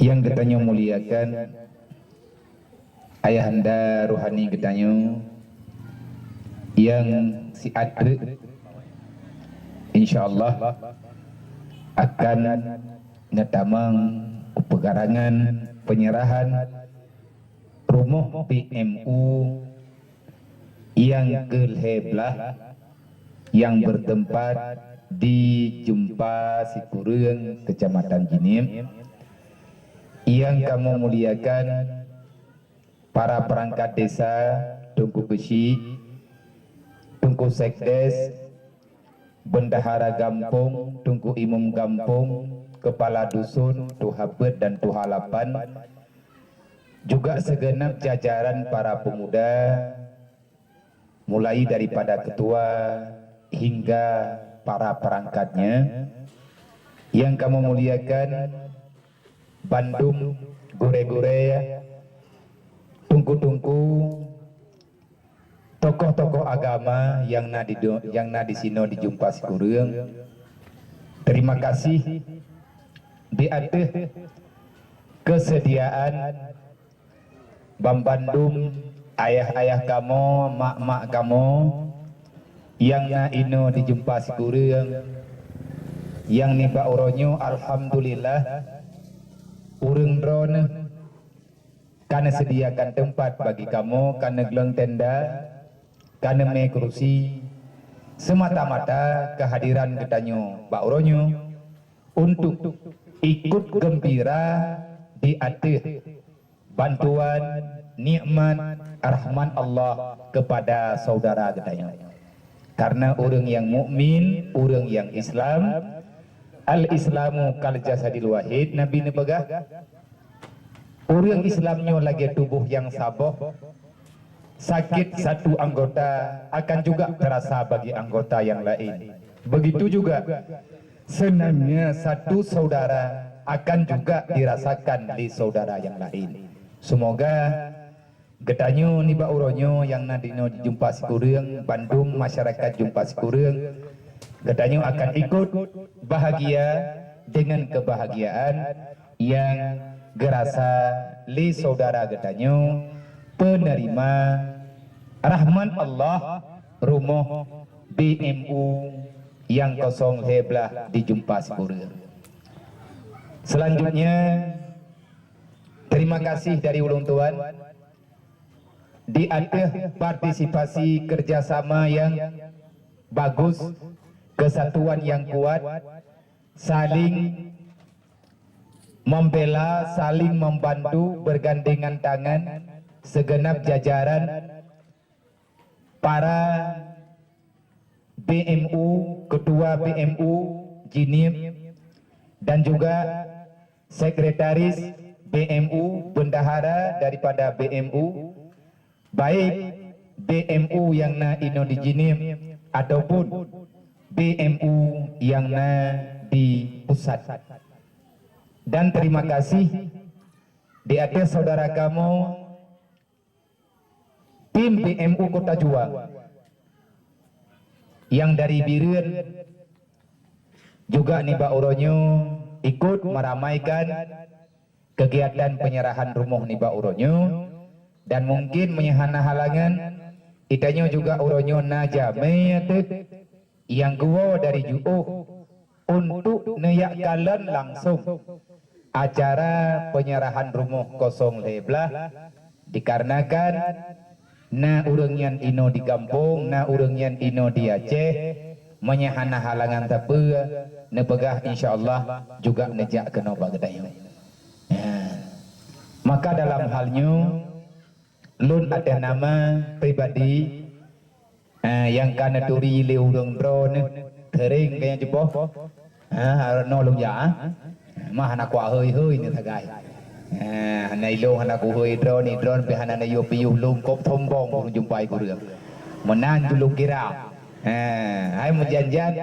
yang katanya muliakan ayahanda rohani katanya yang si Adre insyaallah akan ngetamang pegarangan penyerahan rumah PMU yang ke-11 yang bertempat di Jumpa Sikureng, Kecamatan Jinim, yang kamu muliakan para perangkat desa Tungku Besi, Tungku Sekdes, Bendahara Gampung, Tungku Imam Gampung, Kepala Dusun, Tuhabet dan Tuhalapan, juga segenap jajaran para pemuda, mulai daripada ketua hingga para perangkatnya, yang kamu muliakan Bandung, Gure-Gure, Tungku-Tungku, tokoh-tokoh agama yang di sini di Jumpa Sikureng. Terima kasih di atas kesediaan Bandung, ayah-ayah kamu, mak-mak kamu yang ino di Jumpa Sikureng, yang niba uronyo alhamdulillah urang drone karena sediakan tempat bagi kamu, karena gelang tenda, karena me kursi, semata-mata kehadiran ketanyo Pak Uronyo untuk ikut gembira di atas bantuan nikmat rahman Allah kepada saudara ketanyo. Karena orang yang mukmin, orang yang Islam, al-Islamu kal jasadil wahid, Nabi nebegah. Orang Islamnya lagi tubuh yang saboh, sakit satu anggota akan juga terasa bagi anggota yang lain. Begitu juga senangnya satu saudara akan juga dirasakan di saudara yang lain. Semoga getanyo niba uronyo yang nadino di Jumpa Sikureng, Bandung, masyarakat Jumpa Sikureng, getanyo akan ikut bahagia dengan kebahagiaan yang gerasa li saudara getanyo penerima rahman Allah rumah BMU yang 011 di Jumpa Sikureng. Selanjutnya terima kasih dari ulun tuan di atas partisipasi kerjasama yang bagus, kesatuan yang kuat, saling membela, saling membantu, bergandengan tangan segenap jajaran para BMU, ketua BMU Jinim, dan juga sekretaris BMU, bendahara daripada BMU, baik BMU yang ino di Jinim ataupun BMU yang di pusat. Dan terima kasih di atas saudara kamu tim BMU Kota Juang yang dari Biren juga niba uronyo ikut meramaikan kegiatan penyerahan rumah niba uronyo, dan mungkin menyahana halangan itanyo juga uronyo najame yang gua dari Ju'uh untuk neyakalan langsung acara penyerahan rumah 011 dikarenakan na urang yang ino di kampung, na urang yang ino di Aceh menyahana halangan tapi nepegah insyaallah juga nejak kena bagdayo. Maka dalam halnya lun ada nama pribadi yang kana turi le urang drone kering kaya jeboh no lung ya mah anak ku hơi ni thagai này luôn anak ku hơi drone pe hana na yo piu lung kop thom bong urang jumpai ku rương menan tu lung kira ai mu janjan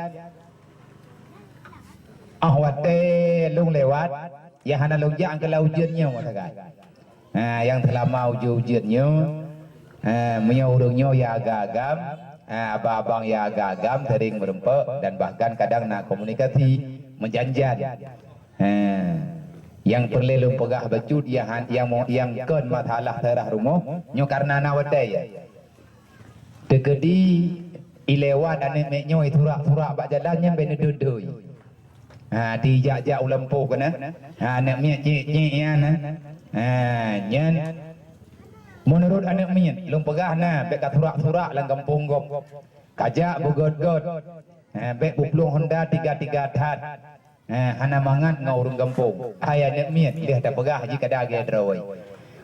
ahwate lung lewat ya hana lung ya angka lau jennya mo thagai yang telah mau ujiannya menyuruhnya ya agam abang-abang ya agam sering berempuk dan bahkan kadang nak komunikasi menjanjian yang perlu pegah bacut yang kon masalah terah rumah nyo karena nawadai ya dekedi ilewat ane meknyo turak-turak bak jalannya bene dodoi di jak-jak ulempuh kena anak miat cik ya nah nyan menurut anak miat lum pegah nah bek turak-turak lang kampung gop kajak bugod-god bek buplung Honda 3 tat hana mangat ngaurung kampung hai anak miat dia dah pegah jika dah ge droi.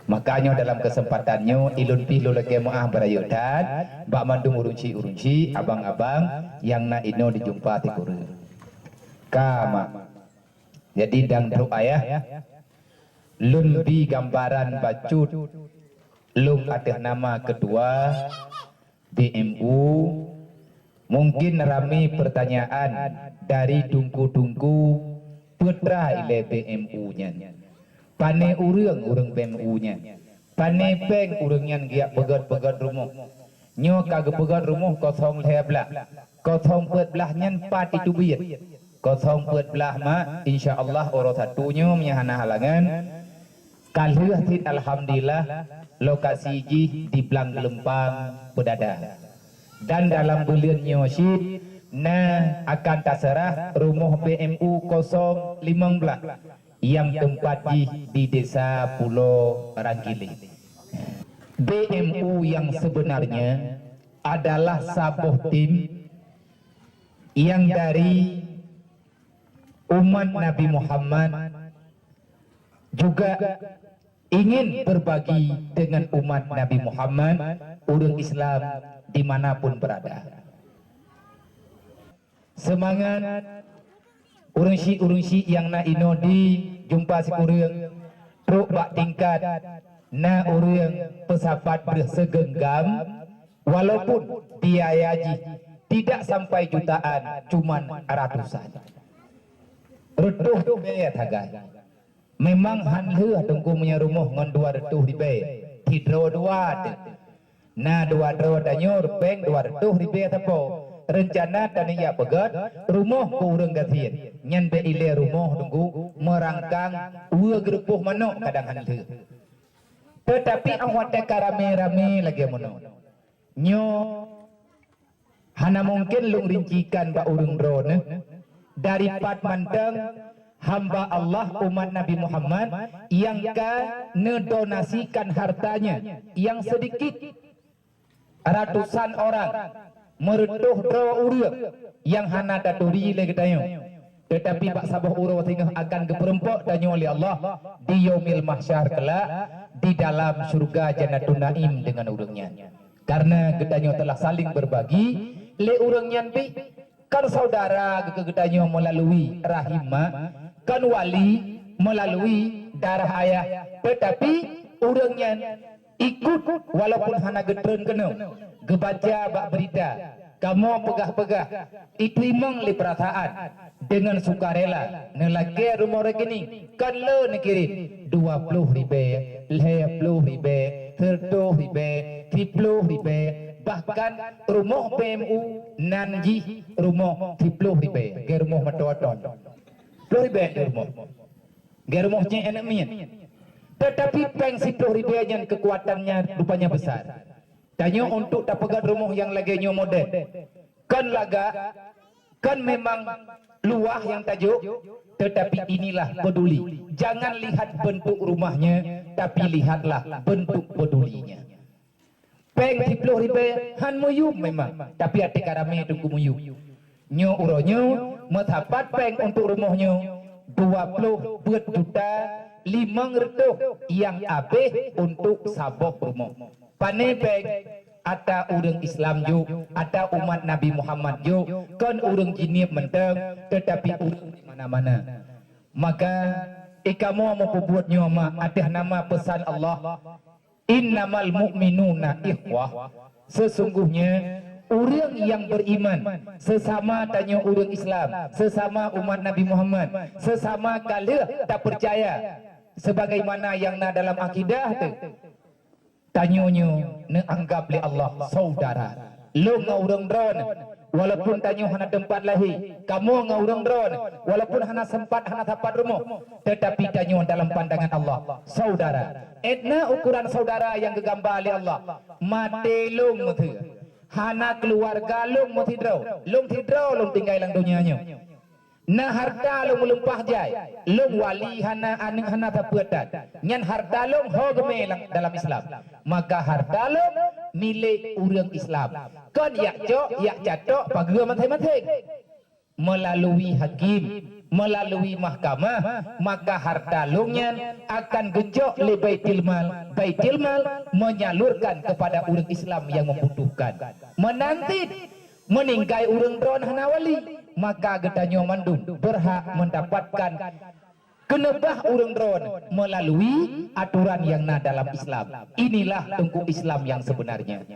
Makanya dalam kesempatannya ilun pilu lagi muah berayutan bak mandung urunci abang-abang yang nak ino dijumpa ti kuru kama jadi dang tru ayah lun bi gambaran bacut lum ada nama kedua BMU mungkin rame pertanyaan dari tungku-tungku putra ile BMU nya pane urang BMU nya pane peng urang giak begat rumah nyo kagak begat rumah kosong leblah kosong belah nyan pat itu biat kosong belah ma insyaallah orang satunya menyahana halangan kalih tit alhamdulillah lokasi ji di Blang Lempang Pedada dan dalam bulan nyosid nah akan terserah rumah BMU 015 yang tempat di desa Pulau Ranggili. BMU yang sebenarnya adalah sebuah tim yang dari umat Nabi Muhammad juga ingin berbagi dengan umat Nabi Muhammad orang Islam dimanapun berada. Semangat urung-si yang na ino di jumpa si urang truk bak tingkat na urang pesawat bersegenggam walaupun biayaji tidak sampai jutaan cuman ratusan retuh biaya tagai memang hanleuh tengku punya rumah ngon 200 di be hidro 2 na 2 danyor peng 200 di be tapo rencana taniya pegat rumah ku urang gatien nyan be ile rumah tunggu merangkang ua gerupuh manok kadang hanleuh tetapi awak tak rame-rame lagi mono nyo hana mungkin lung rincikan ba urang drone dari pat manteng hamba Allah umat Nabi Muhammad yang ngedonasikan hartanya yang sedikit ratusan orang mereduh draw urang yang hana daturi le ketayo tetapi bak sabah urang tengah akan keperempok danyo oleh Allah di yaumil mahsyar kelak di dalam surga Jannatul Naim dengan urangnya karena ketanyo telah saling berbagi le urangnya bi kan saudara kegedanyo melalui rahimah kan wali melalui darah ayah tetapi urangnya ikut walaupun hana getreun kena gebaca bak berita kamu pegah-pegah itrimang li perasaan dengan sukarela nelake rumah rekening kan le nekirin 20 ribe 10 ribe 30 ribe 30 ribe bahkan rumah PMU nanji rumah 30 ribe ke rumah matoton 10 ribe rumah ke rumahnya enak mian tetapi peng 10 ribe yang kekuatannya rupanya besar tanya untuk tak pegat rumah yang lagi nyo model kan laga kan memang luah yang tajuk tetapi inilah peduli jangan lihat bentuk rumahnya tapi lihatlah bentuk pedulinya peng 10 ribe han muyum memang tapi atik karame tunggu muyum nyo uronyo matapat peng untuk rumahnya 20 juta 500 yang abe untuk sabok rumah pane peng ada urang Islam ju ada umat Nabi Muhammad ju kan urang jinib menteng tetapi urang di mana-mana maka ikamu mau buat nyoma ada nama pesan Allah innamal mu'minuna ikhwah sesungguhnya orang yang beriman sesama tanya orang Islam sesama umat Nabi Muhammad sesama kalih tak percaya sebagaimana yang na dalam akidah tu tanyonyo ne anggap le Allah saudara lo ngaurang dron walaupun tanyo hana tempat lahi, kamu ngau urang dron, walaupun hana sempat hana tapat rumah, tetapi tanyo dalam pandangan Allah saudara. Etna ukuran saudara yang gegambar oleh Allah. Mati long mutu, hana keluarga long mutu tidro long tinggal dalam dunianya. Na harta long melumpah jai, long wali hana aning hana tapuatan, nyan harta long hogme dalam Islam. Maka harta long milik orang Islam. Kan yak cok, yak catok, pagua mantai-mantai. Melalui hakim, melalui mahkamah, maka harta longnya akan gejok le Baitul Mal. Baitul Mal menyalurkan kepada orang Islam yang membutuhkan. Menanti meninggai orang dron hana wali, maka gedanyo mandum berhak mendapatkan kenebah urang dron melalui aturan yang na dalam Islam. Inilah tengku Islam yang sebenarnya.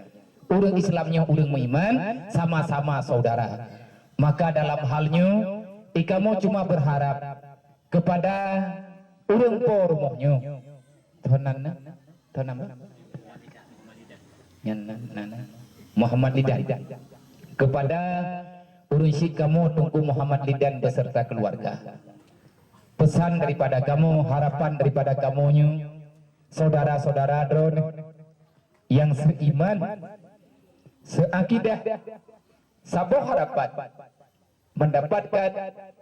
Urang Islamnya urang beriman, sama-sama saudara. Maka dalam halnya ikamu cuma berharap kepada urang po rumahnya. Tonan Muhammad Lidan. Kepada urusi kamu tunggu Muhammad Lidan beserta keluarga. Pesan daripada kamu, harapan daripada kamunya, saudara-saudara drone yang seiman, seakidah, sabar harapan mendapatkan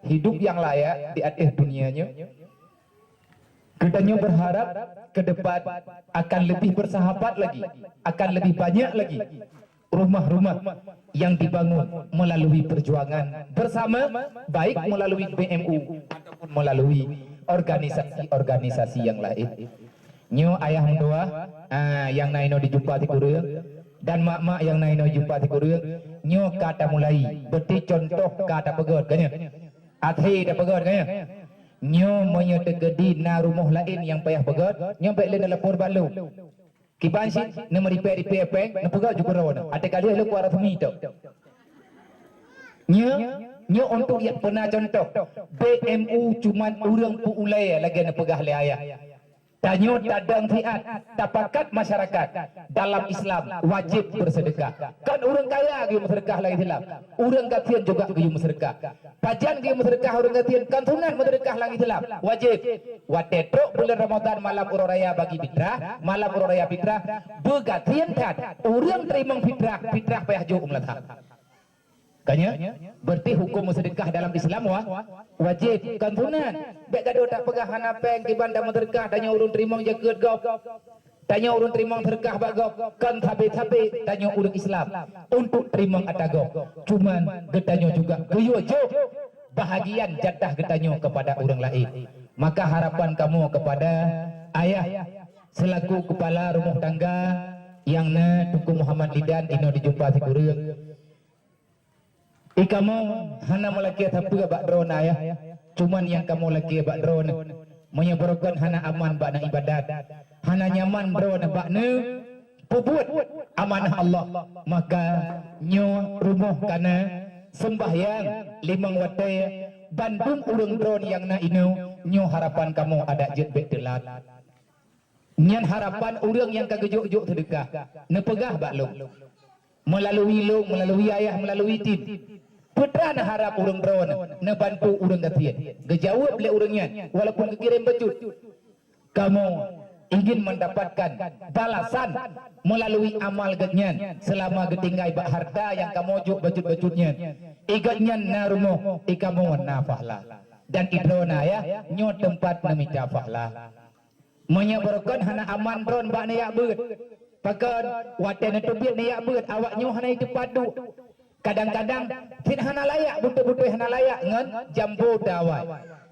hidup yang layak di akhir dunianya. Kedanyo berharap ke depan akan lebih bersahabat lagi, akan lebih banyak lagi rumah-rumah yang dibangun melalui perjuangan bersama, baik melalui BMU ataupun melalui organisasi-organisasi yang lain. Nyo ayah doa yang naino dijumpa di Korea dan mak-mak yang naino jumpa di Korea, nyo kata mulai berarti contoh kata pegot kanya. Athi dah pegot kanya. Nyo menyetegedi na rumah lain yang payah pegot, nyo baik le lapor balu. Kibansi na repair peng na pegat juga rawan. Ada kali lu kuara thumi tu. Nya untuk yang pernah contoh BMU cuman urang pu ulai lagi na pegah le ayah. Tanyo tadang fiat tapakat masyarakat dalam Islam wajib bersedekah. Kan orang kaya ge bersedekah lagi Islam. Orang gatian juga ge bersedekah. Pajan ge bersedekah orang gatian kan sunan bersedekah lagi Islam. Wajib. Watetro bulan Ramadan malam uro raya bagi fitrah, malam uro raya fitrah begatian kan. Orang terima fitrah payah jo umlatah. Kanya berarti hukum sedekah dalam Islam wajib kan sunan. Baik gaduh tak pegah hana peng di bandar sedekah tanya urun terima jagat gop. Tanya urun terima sedekah bak gop kan tapi tanya urun Islam untuk terima atago. Cuman getanyo juga geyo jo bahagian jatah getanyo kepada orang lain. Maka harapan kamu kepada ayah selaku kepala rumah tangga yang na Tuku Muhammad Lidan ino dijumpa si Korea. Kamu hana melaki tapi bak drone ayah. Cuman yang kamu laki bak drone menyebabkan hana aman bak na ibadat, hana nyaman drone bak na puput amanah Allah. Maka nyo rumah kana sembahyang limang watai bandung urang drone yang na ino. Nyo harapan kamu ada jet bet telat. Nyan harapan urang yang kagejuk-juk sedekah nepegah bak long melalui ayah, melalui tim. Putra na harap urang drone na bantu urang gatian. Gejawab le urangnya walaupun kekirim becut. Kamu ingin mendapatkan balasan melalui amal getnyan selama getinggai bak harta yang kamu juk becut-becutnya. Igatnyan na rumoh ikamu na fahla. Dan idrona ya nyo tempat na minta fahla. Menyebarkan hana aman drone bak na yak beut. Pakan watan itu biar niat beut awak nyo hana itu padu. Kadang-kadang tidak hana layak betul-betul hana layak ngan jambu dawai.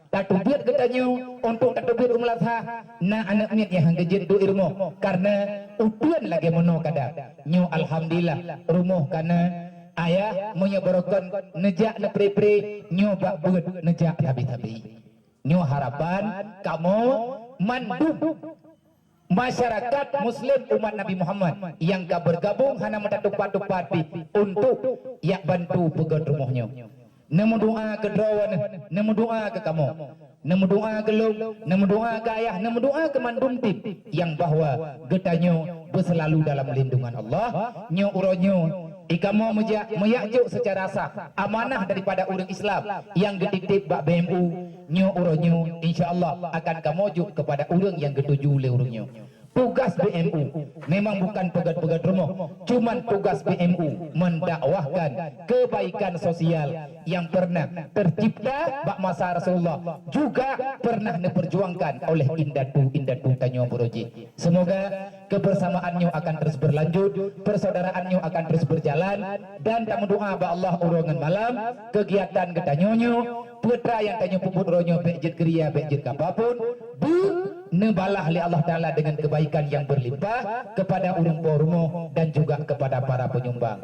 Tatubit katanya untuk tatubit umlatha na anak miat yang gejin du irmo karena utuan lagi mono kadang. Nyo alhamdulillah rumah karena ayah menyebarkan nejak na pre-pre nyo bak beut nejak tabi-tabi. Nyo harapan kamu mandu masyarakat Muslim umat Nabi Muhammad yang bergabung hana mendapat untuk yak bantu pegat rumahnya. Nemu doa ke drawan, nemu doa ke kamu, nemu doa ke long, nemu doa ke ayah, nemu doa ke mandum tim yang bahwa getanyo berselalu dalam lindungan Allah. Nyo uronyo Ikamo meyajuk secara sah amanah daripada orang Islam yang getitip bak BMU nyo uronyo insyaallah akan kamojuk kepada orang yang ketuju oleh orangnya. Tugas BMU memang bukan pegat-pegat rumah, cuman tugas BMU mendakwahkan kebaikan sosial yang pernah tercipta bak masa Rasulullah, juga pernah diperjuangkan oleh indatu Tanyo Boroji. Semoga kebersamaannya akan terus berlanjut, persaudaraannya akan terus berjalan, dan tamu doa ba Allah urongan malam kegiatan ketanyonyo putra yang tanyo puput ronyo bejit kriya bejit kapapun bu nebalah li Allah Ta'ala dengan kebaikan yang berlimpah kepada orang pormo dan juga kepada para penyumbang.